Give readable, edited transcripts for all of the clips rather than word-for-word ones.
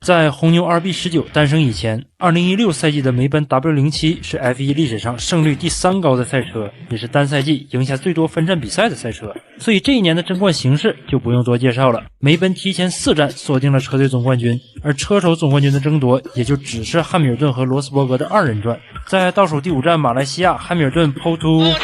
在红牛 RB19 诞生以前，2016赛季的梅奔 W07 是 F1 历史上胜率第3高的赛车，也是单赛季赢下最多分站比赛的赛车，所以这一年的争冠形势就不用多介绍了。梅奔提前4站锁定了车队总冠军，而车手总冠军的争夺也就只是汉密尔顿和罗斯伯格的2人转。在倒数第5站马来西亚，汉密尔顿 Pole 2，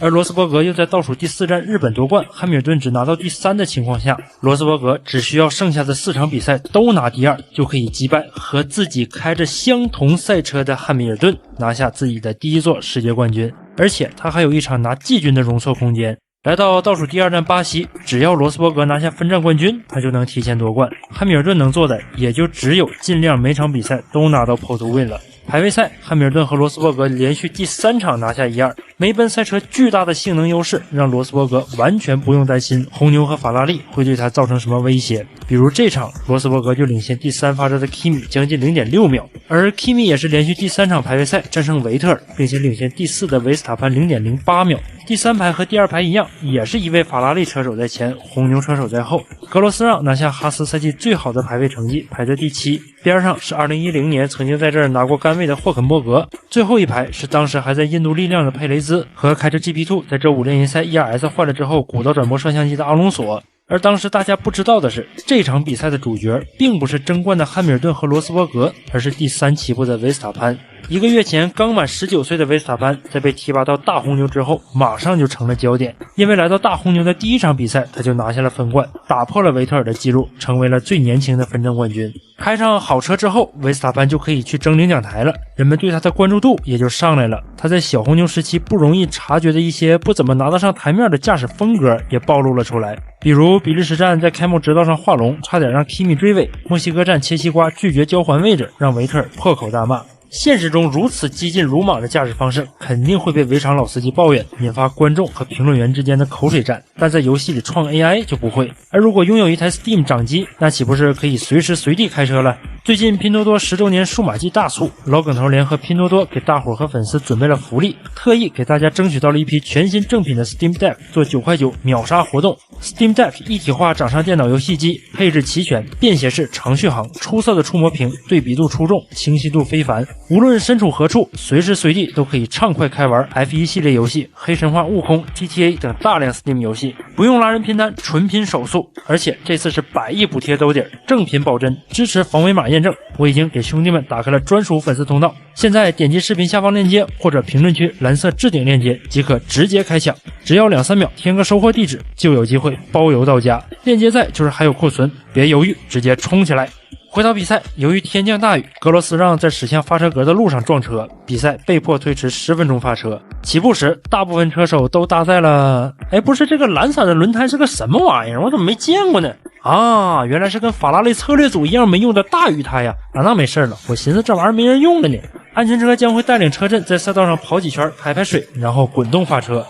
而罗斯伯格又在倒数第4站日本夺冠，汉密尔顿只拿到第3的情况下，罗斯伯格只需要剩下的4场比赛都拿第2，就可以击败和自己开着相同赛车的汉密尔顿，拿下自己的第1座世界冠军，而且他还有一场拿季军的容错空间。来到倒数第2站巴西，只要罗斯伯格拿下分站冠军，他就能提前夺冠。汉密尔顿能做的也就只有尽量每场比赛都拿到 Pole Win 了。排位赛，汉密尔顿和罗斯伯格连续第3场拿下1-2，梅奔赛车巨大的性能优势让罗斯伯格完全不用担心红牛和法拉利会对他造成什么威胁。比如这场，罗斯伯格就领先第3发车的 Kimi 将近 0.6 秒，而 Kimi 也是连续第3场排位赛战胜维特尔，并且领先第4的维斯塔潘 0.08 秒。第3排和第2排一样，也是一位法拉利车手在前，红牛车手在后。格罗斯让拿下哈斯赛季最好的排位成绩，排在第7，边上是2010年曾经在这儿拿过杆位的霍肯伯格，最后一排是当时还在印度力量的佩雷兹和开着 GP2 在周5练习赛 ERS 坏了之后鼓捣转播摄像机的阿隆索。而当时大家不知道的是，这场比赛的主角并不是争冠的汉密尔顿和罗斯伯格，而是第3起步的维斯塔潘。1个月前刚满19岁的维斯塔潘，在被提拔到大红牛之后，马上就成了焦点，因为来到大红牛的第1场比赛，他就拿下了分冠，打破了维特尔的记录，成为了最年轻的分站冠军。开上好车之后，维斯塔潘就可以去争领奖台了，人们对他的关注度也就上来了。他在小红牛时期不容易察觉的一些不怎么拿得上台面的驾驶风格也暴露了出来，比如比利时站在开幕直道上画龙，差点让 Kimi 追尾；墨西哥站切西瓜拒绝交还位置，让维特尔破口大骂。现实中如此激进鲁莽的驾驶方式肯定会被围场老司机抱怨，引发观众和评论员之间的口水战，但在游戏里创 AI 就不会。而如果拥有一台 Steam 掌机，那岂不是可以随时随地开车了？最近拼多多10周年数码季大促，老梗头联合拼多多给大伙和粉丝准备了福利，特意给大家争取到了一批全新正品的 Steam Deck 做9块9秒杀活动。Steam Deck 一体化掌上电脑游戏机，配置齐全，便携式长续航，出色的触摸屏，对比度出众，清晰度非凡。无论身处何处，随时随地都可以畅快开玩 F1 系列游戏、黑神话、悟空、GTA 等大量 Steam 游戏，不用拉人拼单，纯拼手速。而且这次是100亿补贴兜底，正品保真，支持防伪码验证。我已经给兄弟们打开了专属粉丝通道，现在点击视频下方链接或者评论区蓝色置顶链接即可直接开抢，只要2-3秒填个收货地址就有机会包邮到家。链接在就是还有库存，别犹豫，直接冲起来。回到比赛，由于天降大雨，格罗斯让在驶向发车格的路上撞车，比赛被迫推迟10分钟发车。起步时，大部分车手都搭载了……不是，这个蓝色的轮胎是个什么玩意儿？我怎么没见过呢？啊，原来是跟法拉利策略组一样没用的大雨胎呀！那没事了，我寻思这玩意儿没人用了呢。安全车将会带领车阵在赛道上跑几圈，排水，然后滚动发车。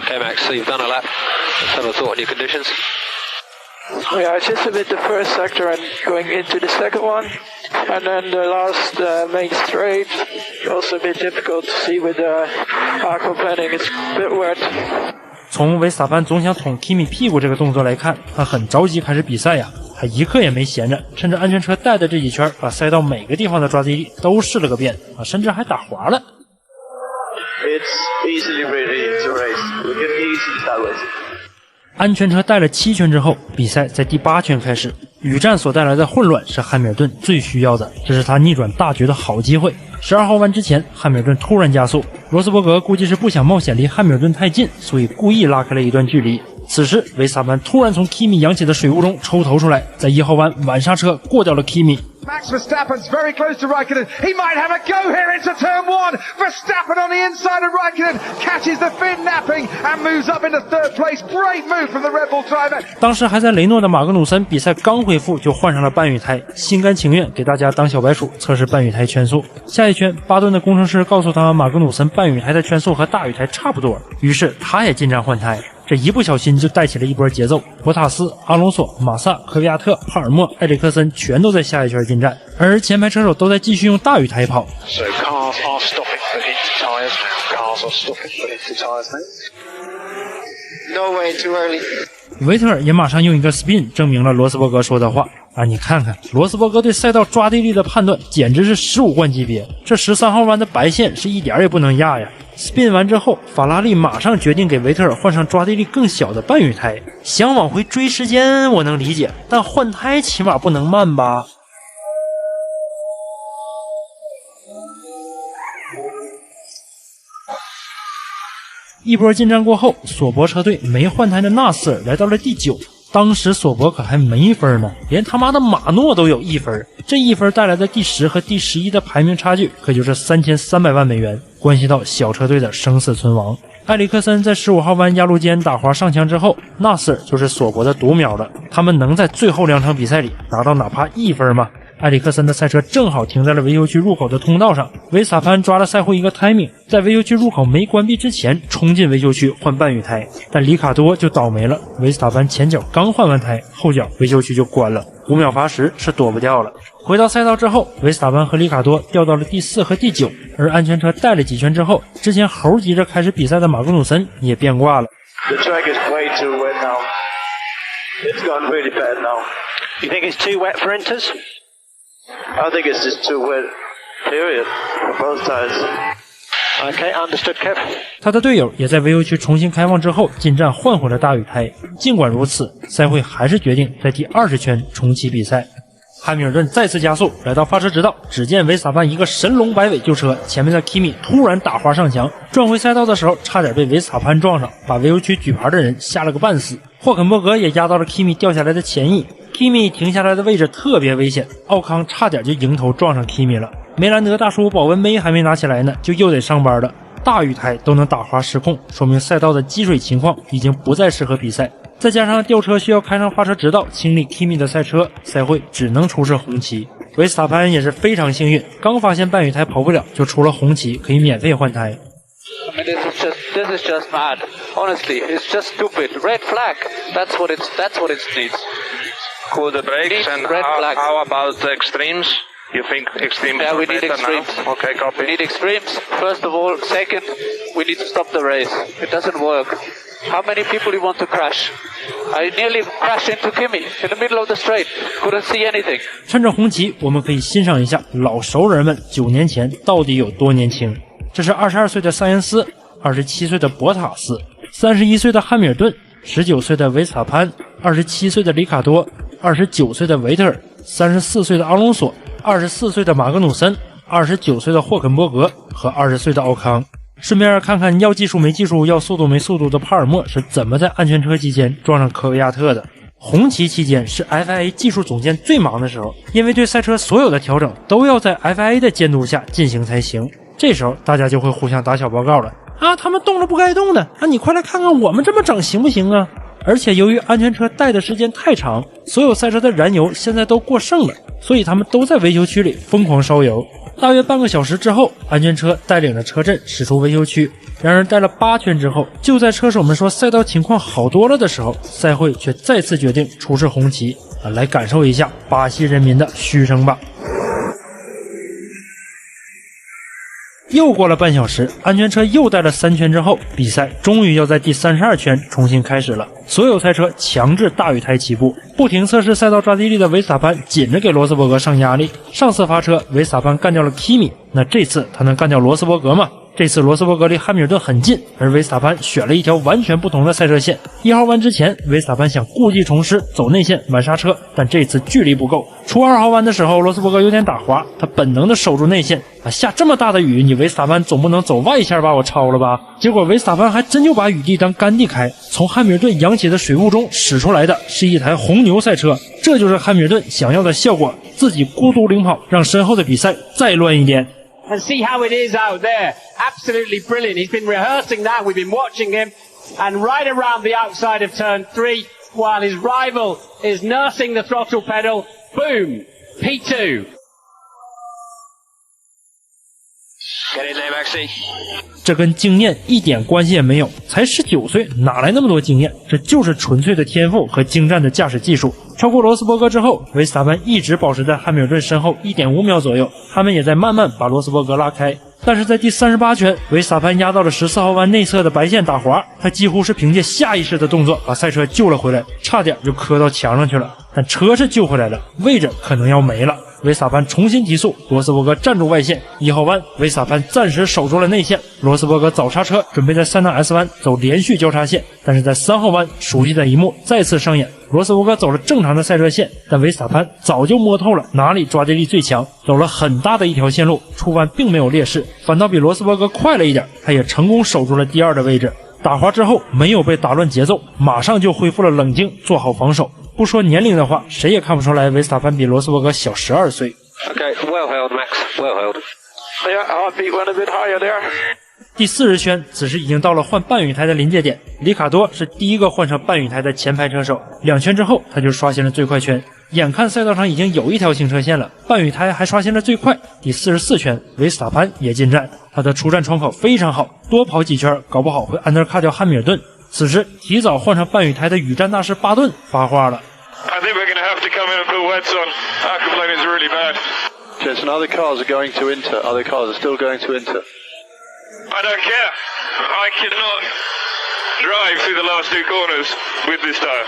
Okay, Max, so you've done a lap. Let's have a thought on your conditions. Yeah, I just a bit the first sector and going into the second one, and then the last main straight, also a bit difficult to see with the aquaplaning, it's a bit wet. 从维斯塔潘总想捅 Kimi 屁股这个动作来看，他很着急开始比赛呀，他一刻也没闲着，趁着安全车带的这几圈，把赛道每个地方的抓地力都试了个遍啊，甚至还打滑了。It's easily ready to race. We can easily start racing. 安全车带了7圈之后，比赛在第8圈开始。雨战所带来的混乱是汉密尔顿最需要的，这是他逆转大局的好机会。12号弯之前，汉密尔顿突然加速，罗斯伯格估计是不想冒险离汉密尔顿太近，所以故意拉开了一段距离。此时维斯塔潘突然从 Kimi 扬起的水雾中抽头出来，在1号弯晚刹车过掉了 Kimi。Max Verstappen's very close to Raikkonen. He might have a go here into turn 1. Verstappen on the inside of Raikkonen catches the fin napping and moves up into 3rd place. Great move from the Red Bull driver. 当时还在雷诺的马格努森比赛刚恢复就换上了半雨胎，心甘情愿给大家当小白鼠测试半雨胎圈速。下一圈，巴顿的工程师告诉他马格努森半雨胎的圈速和大雨胎差不多，于是他也进站换胎。这一不小心就带起了一波节奏，博塔斯、阿隆索、马萨、科维亚特、帕尔默、埃里克森全都在下一圈进站，而前排车手都在继续用大雨胎跑。So cars are stopping for into tyres now. Cars are stopping for into tyres now. No way, too early. 维特尔也马上用一个 spin 证明了罗斯伯格说的话。啊，你看看罗斯伯格对赛道抓地力的判断简直是15冠级别，这13号弯的白线是一点也不能压呀。spin 完之后，法拉利马上决定给维特尔换上抓地力更小的半雨胎。想往回追时间我能理解，但换胎起码不能慢吧。一波进站过后，索伯车队没换胎的纳斯尔来到了第9。当时索伯可还没分呢，连他妈的马诺都有1分，这1分带来的第10和第11的排名差距可就是3300万美元，关系到小车队的生死存亡。埃里克森在15号弯压路肩打滑上墙之后，纳斯尔就是索伯的独苗了。他们能在最后2场比赛里拿到哪怕1分吗？埃里克森的赛车正好停在了维修区入口的通道上，维斯塔潘抓了赛后一个 timing， 在维修区入口没关闭之前冲进维修区换半雨胎，但里卡多就倒霉了，维斯塔潘前脚刚换完胎，后脚维修区就关了，5秒罚时是躲不掉了。回到赛道之后，维斯塔潘和里卡多掉到了第4和第9，而安全车带了几圈之后，之前猴急着开始比赛的马格努森也变卦了。 The track is way too wet now. It's gone really bad now. You think it's too wet for Inters? I think it's just too wet, period, for both sides. Okay, understood, Kev. 他的队友也在维修区重新开放之后进站换回了大雨胎。尽管如此，赛会还是决定在第20圈重启比赛。汉密尔顿再次加速来到发车直道，只见维斯塔潘一个神龙摆尾救车，前面的 Kimi 突然打滑上墙，转回赛道的时候差点被维斯塔潘撞上，把维修区举牌的人吓了个半死。霍肯伯格也压到了 Kimi 掉下来的前翼， Kimi 停下来的位置特别危险，奥康差点就迎头撞上 Kimi 了。梅兰德大叔保温杯还没拿起来呢，就又得上班了。大雨胎都能打滑失控，说明赛道的积水情况已经不再适合比赛。再加上吊车需要开上发车直道清理 Kimi 的赛车，赛会只能出示红旗。维斯塔潘也是非常幸运，刚发现半雨胎跑不了，就出了红旗，可以免费换胎。I mean, this is just mad. Honestly, it's just stupid. Red flag. That's what it needs. Cool the brakes and how about the extremes? You think extremes? Yeah, we need extremes. Now? Okay, copy. We need extremes. First of all, second, we need to stop the race. It doesn't work. How many people you want to crash? I nearly crashed into Kimi in the middle of the straight. Couldn't see anything. 趁着红旗，我们可以欣赏一下老熟人们9年前到底有多年轻。这是22岁的塞恩斯，27岁的博塔斯，31岁的汉密尔顿，19岁的维斯塔潘，27岁的里卡多，29岁的维特尔，34岁的阿隆索，24岁的马格努森，29岁的霍肯伯格和20岁的奥康。顺便看看要技术没技术要速度没速度的帕尔默是怎么在安全车期间撞上科维亚特的。红旗期间是 FIA 技术总监最忙的时候，因为对赛车所有的调整都要在 FIA 的监督下进行才行，这时候大家就会互相打小报告了啊，他们动了不该动的啊，你快来看看我们这么整行不行啊。而且由于安全车带的时间太长，所有赛车的燃油现在都过剩了，所以他们都在维修区里疯狂烧油。大约半个小时之后，安全车带领着车阵驶出维修区。然而带了8圈之后，就在车手们说赛道情况好多了的时候，赛会却再次决定出示红旗来感受一下巴西人民的嘘声吧。又过了半小时，安全车又带了3圈之后，比赛终于要在第32圈重新开始了。所有赛车强制大雨胎起步，不停测试赛道抓地力的维斯塔潘紧着给罗斯伯格上压力。上次发车，维斯塔潘干掉了 Kimi， 那这次他能干掉罗斯伯格吗？这次罗斯伯格离汉密尔顿很近，而维斯塔潘选了一条完全不同的赛车线。1号弯之前，维斯塔潘想故技重施走内线晚刹车，但这次距离不够。出2号弯的时候，罗斯伯格有点打滑，他本能的守住内线下这么大的雨，你维斯塔潘总不能走外线把我超了吧？结果维斯塔潘还真就把雨地当干地开，从汉密尔顿扬起的水雾中驶出来的是一台红牛赛车，这就是汉密尔顿想要的效果，自己孤独领跑，让身后的比赛再乱一点。And see how it is out there. Absolutely brilliant. He's been rehearsing that. We've been watching him. And right around the outside of turn 3, while his rival is nursing the throttle pedal, boom, P2. Get in there, Maxi. 这跟经验一点关系也没有，才19岁，哪来那么多经验？这就是纯粹的天赋和精湛的驾驶技术。超过罗斯伯格之后，维斯塔潘一直保持在汉密尔顿身后 1.5 秒左右，他们也在慢慢把罗斯伯格拉开。但是在第38圈，维斯塔潘压到了14号弯内侧的白线打滑，他几乎是凭借下意识的动作把赛车救了回来，差点就磕到墙上去了。但车是救回来了，位置可能要没了。维斯塔潘重新提速，罗斯伯格站住外线，1号弯维斯塔潘暂时守住了内线，罗斯伯格早刹车，准备在3档 S 弯走连续交叉线，但是在3号弯熟悉的一幕再次上演，罗斯伯格走了正常的赛车线，但维斯塔潘早就摸透了哪里抓地力最强，走了很大的一条线路，出弯并没有劣势，反倒比罗斯伯格快了一点，他也成功守住了第2的位置。打滑之后没有被打乱节奏，马上就恢复了冷静，做好防守。不说年龄的话，谁也看不出来维斯塔潘比罗斯伯格小12岁。Okay, well held, Max. Well held. Yeah, heartbeat went a bit higher there. 第40圈，此时已经到了换半雨胎的临界点，里卡多是第一个换上半雨胎的前排车手，2圈之后他就刷新了最快圈。眼看赛道上已经有一条行车线了，半雨胎还刷新了最快。第44圈，维斯塔潘也进站，他的出站窗口非常好，多跑几圈搞不好会undercut掉汉密尔顿。此时提早换上半雨胎的雨战大师巴顿发话了。I think we're going to have to come in and put wets on. Our complaint is really bad. Jensen, other cars are going to Inter. Other cars are still going to Inter. I don't care. I cannot drive through the last 2 corners with this tire.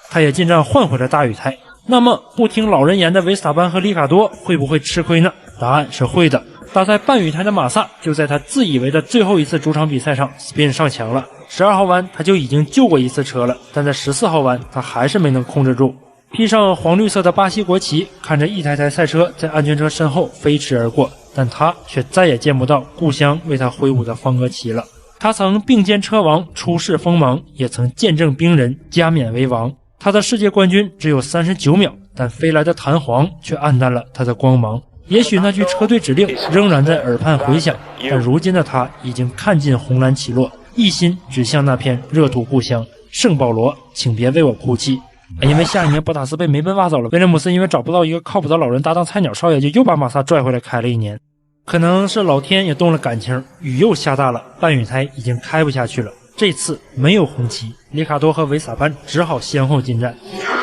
他也进站换回了大雨胎。那么不听老人言的维斯塔潘和里卡多会不会吃亏呢？答案是会的。搭载半雨胎的马萨就在他自以为的最后一次主场比赛上 spin 上墙了。12号弯他就已经救过一次车了，但在14号弯他还是没能控制住。披上黄绿色的巴西国旗，看着一台台赛车在安全车身后飞驰而过，但他却再也见不到故乡为他挥舞的方格旗了。他曾并肩车王，出世锋芒，也曾见证兵人加冕为王。他的世界冠军只有39秒，但飞来的弹簧却暗淡了他的光芒。也许那句车队指令仍然在耳畔回响，但如今的他已经看尽红蓝起落，一心只向那片热土故乡。圣保罗，请别为我哭泣。因为下一年博塔斯被梅奔挖走了，威廉姆斯因为找不到一个靠谱的老人搭档菜鸟少爷，就又把马萨拽回来开了1年。可能是老天也动了感情，雨又下大了，半雨胎已经开不下去了。这次没有红旗，里卡多和维斯塔潘只好先后进站。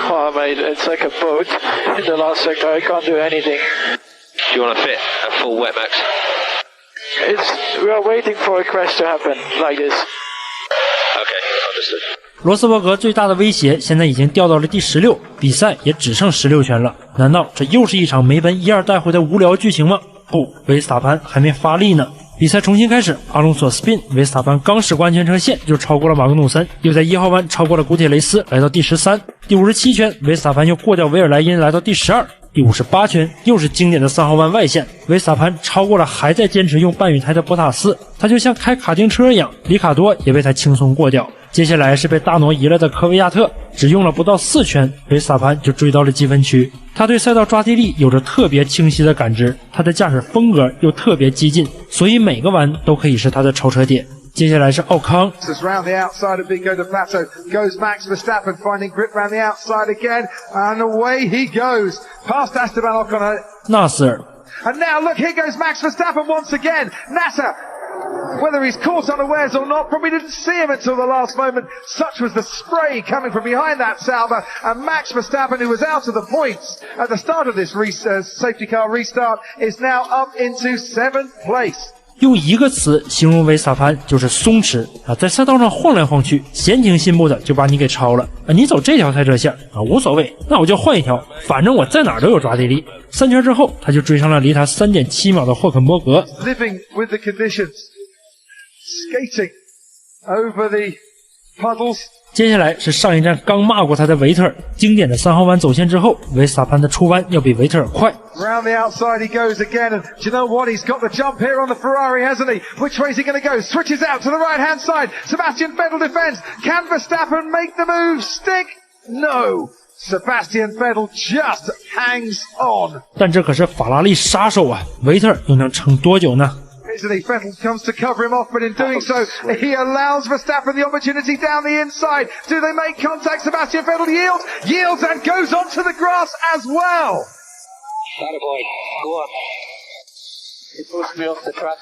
Oh, mate, it's like a boat. In the last sector, I can't do anything. Do you want to fit a full wet, Max? We are waiting for a crash to happen like this. Okay, understood. 罗斯伯格最大的威胁现在已经掉到了第16，比赛也只剩16圈了。难道这又是一场梅奔1-2带回的无聊剧情吗？不，维斯塔潘还没发力呢。比赛重新开始，阿隆索 spin， 维斯塔潘刚驶过安全车线就超过了马格努森，又在1号弯超过了古铁雷斯，来到第13。第57圈，维斯塔潘又过掉维尔莱因，来到第12。第58圈，又是经典的3号弯外线，维斯塔潘超过了还在坚持用半雨胎的博塔斯，他就像开卡丁车一样，里卡多也被他轻松过掉。接下来是被大挪移了的科维亚特，只用了不到4圈，维斯塔潘就追到了积分区。他对赛道抓地力有着特别清晰的感知，他的驾驶风格又特别激进，所以每个弯都可以是他的超车点。接下来是奥康 round the outside of Bingo de Plateau goes Max Verstappen finding grip round the outside again and away he goes past Esteban Ocon 纳斯尔 and now look here goes Max Verstappen once again. Nasser, whether he's caught unawares or not, probably didn't see him until the last moment. Such was the spray coming from behind that Sauber, and Max Verstappen, who was out of the points at the start of this safety car restart, is now up into 7th place. 用一个词形容维斯塔潘就是松弛啊，在赛道上晃来晃去，闲庭信步的就把你给超了啊！你走这条赛车线啊，无所谓，那我就换一条，反正我在哪儿都有抓地力。3圈之后，他就追上了离他 3.7 秒的霍肯伯格。Living with the conditions, skating over the puddles. 接下来是上一站刚骂过他的维特尔，经典的3号弯走线之后，维斯塔潘的出弯要比维特尔快。Round the outside he goes again, and do you know what? He's got the jump here on the Ferrari, hasn't he? Which way is he going to go? Switches out to the right-hand side. Sebastian Vettel defends. Can Verstappen make the move stick? No. Sebastian Vettel just hangs on. 但这可是法拉利杀手啊，维特尔又能撑多久呢？Vettel comes to cover him off, but in doing so, he allows Verstappen the opportunity down the inside. Do they make contact? Sebastian Vettel yields and goes onto the grass as well. Atta boy, go on. He pushed me off the track.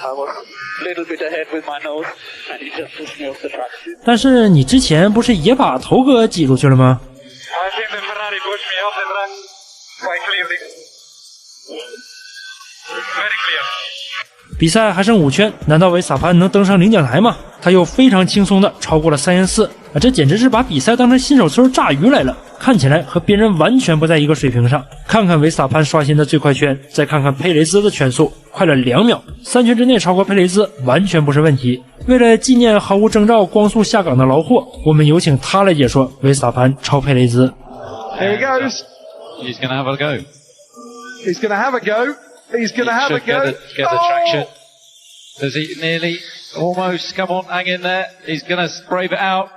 I was a little bit ahead with my nose, and he just pushed me off the track. 但是你之前不是也把头哥挤出去了吗？ I think the Ferrari pushed me off the track quite clearly. 比赛还剩5圈，难道维斯塔潘能登上领奖台吗？他又非常轻松的超过了3颜4，这简直是把比赛当成新手村炸鱼来了，看起来和别人完全不在一个水平上。看看维斯塔潘刷新的最快圈，再看看佩雷兹的圈速，快了2秒，3圈之内超过佩雷兹完全不是问题。为了纪念毫无征兆光速下岗的劳霍，我们有请他来解说维斯塔潘超佩雷兹。Here he goes. He's going to have a go. He's going to have a go. He's going to have a go. Get the traction. Does he nearly? Almost. Come on, hang in there. He's going to brave it out.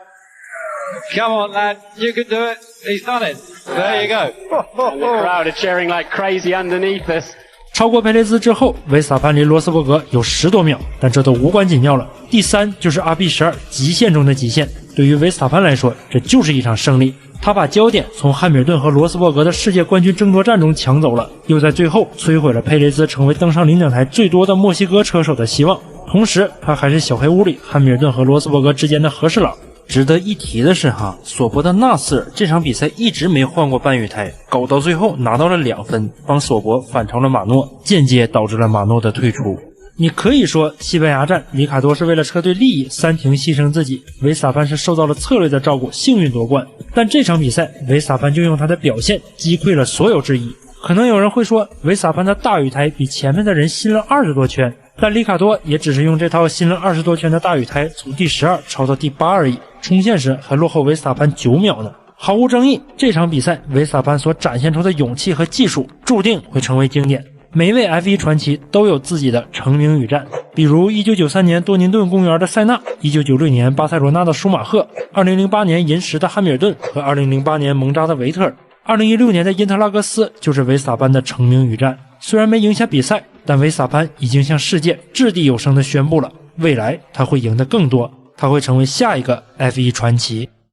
Come on, lad. You can do it. He's done it. There you go. And the crowd are cheering like crazy underneath us. 超过佩雷兹之后，维斯塔潘离罗斯伯格有10多秒，但这都无关紧要了。第3就是 RB12 极限中的极限，对于维斯塔潘来说，这就是一场胜利。他把焦点从汉密尔顿和罗斯伯格的世界冠军争夺战中抢走了，又在最后摧毁了佩雷兹成为登上领奖台最多的墨西哥车手的希望。同时，他还是小黑屋里汉密尔顿和罗斯伯格之间的和事佬。值得一提的是索伯的纳斯尔这场比赛一直没换过半月胎，搞到最后拿到了2分，帮索伯反超了马诺，间接导致了马诺的退出。你可以说西班牙站里卡多是为了车队利益3停牺牲自己，维斯塔潘是受到了策略的照顾，幸运夺冠。但这场比赛维斯塔潘就用他的表现击溃了所有质疑。可能有人会说维斯塔潘的大雨胎比前面的人新了20多圈，但里卡多也只是用这套新了20多圈的大雨胎从第12超到第8而已，冲线时还落后维斯塔潘9秒呢。毫无争议，这场比赛维斯塔潘所展现出的勇气和技术注定会成为经典。每一位 F1 传奇都有自己的成名雨战，比如1993年多宁顿公园的塞纳，1996年巴塞罗那的舒马赫，2008年银石的汉密尔顿和2008年蒙扎的维特尔，2016年的因特拉格斯就是维斯塔潘的成名雨战。虽然没赢下比赛，但维斯塔潘已经向世界掷地有声地宣布了，未来他会赢得更多，他会成为下一个 F1 传奇。